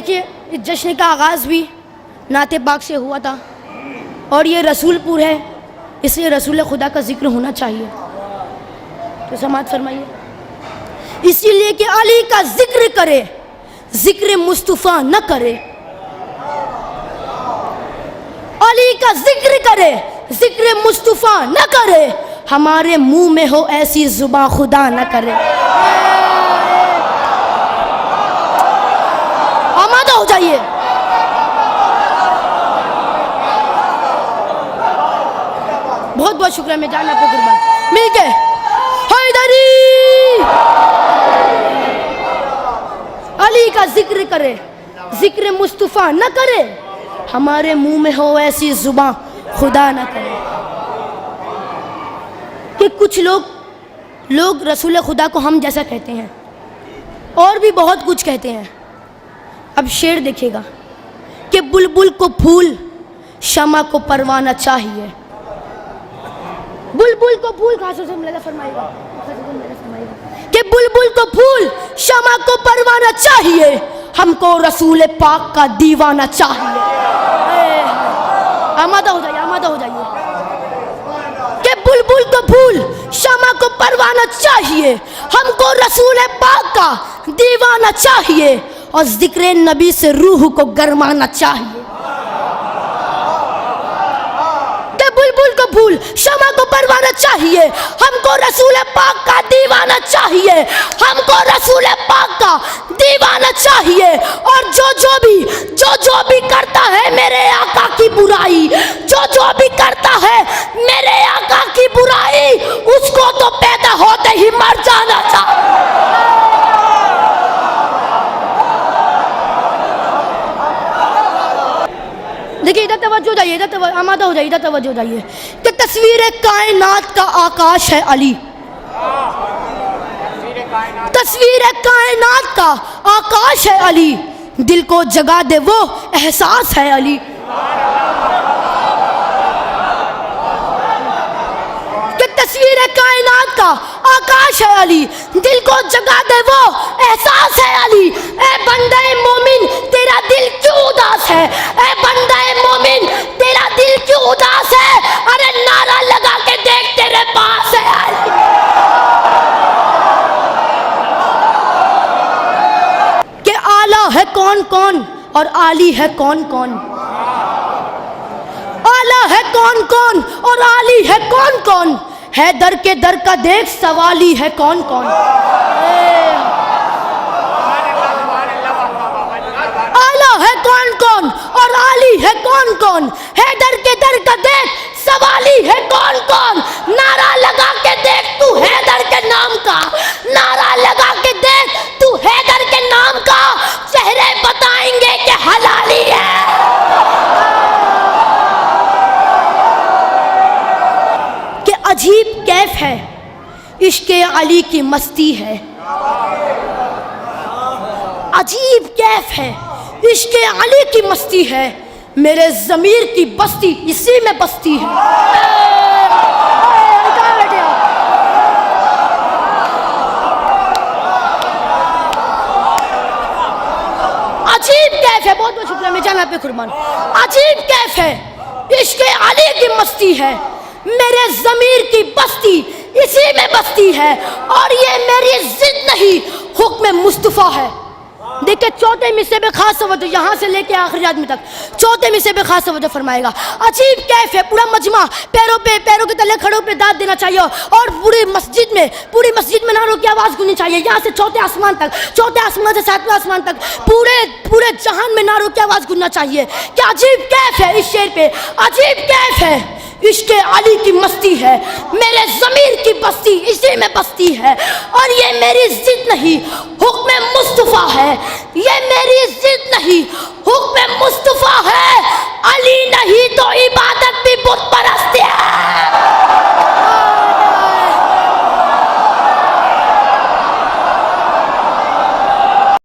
देखिए इस जश्न का आगाज़ भी नाते पाक से हुआ था और ये रसूलपुर है, इसलिए रसूल खुदा का जिक्र होना चाहिए। तो समाअत फरमाइए, इसीलिए कि अली का जिक्र करे, जिक्र मुस्तफ़ा न करे। अली का जिक्र करे, जिक्र मुस्तफ़ा न करे। हमारे मुंह में हो ऐसी जुबान खुदा न करे। आमादा हो जाइए। बहुत बहुत शुक्रिया, मैं जान आपको कुर्बान। मिल के हैदरी। अली का जिक्र करे, जिक्र मुस्तफ़ा न करे। हमारे मुंह में हो ऐसी जुबान खुदा न करे। कि कुछ लोग रसूल खुदा को हम जैसा कहते हैं और भी बहुत कुछ कहते हैं। अब शेर देखिएगा कि बुलबुल को फूल, शमा को परवाना चाहिए। बुलबुल को फूल, खासों से मिला फरमाएगा कि बुलबुल को फूल, शमा को परवाना चाहिए। हमको रसूल पाक का दीवाना चाहिए। आमादा हो जाइए, आमादा हो जाइए। कि बुलबुल को फूल, शमा को परवाना चाहिए। हमको रसूल पाक का दीवाना चाहिए और जिक्र नबी से रूह को गरमाना चाहिए। बुलबुल को फूल, शमा को परवाना चाहिए। हमको रसूल पाक का दीवाना चाहिए। हमको रसूल पाक का दीवाना चाहिए। और जो भी करता है मेरे आका की बुराई, जो भी करता है मेरे आका की बुराई, उसको तो पैदा होते ही मर जाना चाहिए। देखिए इधर तवज्जो जाइए, इधर आमादा हो जाइए, इधर तवज्जो जाइए कि तस्वीर कायनात का आकाश है अली। तस्वीर कायनात का आकाश है अली। दिल को जगा दे वो एहसास है अली। कि तस्वीर कायनात का आकाश है अली। दिल को जगा दे वो एहसास है अली। ए बंदे मोमिन तेरा दिल क्यों उदास है? ए बंदे मोमिन तेरा दिल क्यों उदास है? अरे नारा लगा के देख तेरे पास है अली। कि आला है कौन कौन और आली है कौन कौन। आला है कौन कौन और आली है कौन कौन। है दर के दर का देख सवाली है कौन कौन। आला है कौन कौन और आली है कौन कौन। है दर के दर का देख सवाली है कौन कौन। नारा लगा के देख तू हैदर के नाम का। नारा लगा के देख तू हैदर के नाम का। चेहरे बताएंगे कि हलाली है। कि अजीब कैफ है, इश्क़े अली की मस्ती है। अजीब कैफ है, इश्क़े अली की मस्ती है। मेरे ज़मीर की बस्ती इसी में बसती है। अजीब कैफ है, बहुत बहुत शुक्रिया, मैं जाना पे कुर्बान। अजीब कैफ है, इश्क़े अली की मस्ती है। मेरे ज़मीर की बस्ती इसी में बसती है। और ये मेरी जिद नहीं, हुक्म मुस्तफ़ा है। देखिए चौथे मिसरे में खास तवज्जो, यहाँ से लेके आखिरी आदमी तक चौथे मिसरे में खास तवज्जो फरमाएगा। अजीब कैफ है, पूरा मजमा पैरों के तले खड़े पे दाद देना चाहिए। और पूरी मस्जिद में नारों की आवाज़ गूंजनी चाहिए। यहाँ से चौथे आसमान तक, चौथे आसमान से सातवें आसमान तक पूरे जहान में नारों की आवाज़ गूंजना चाहिए। क्या अजीब कैफ है इस शेर पे। अजीब कैफ है, इश्क़े अली की मस्ती है। मेरे ज़मीर की बस्ती इसी में बसती है। और ये मेरी जिद नहीं, हुक्म मुस्तफ़ा है। ये मेरी जिद नहीं, हुक्म मुस्तफ़ा है।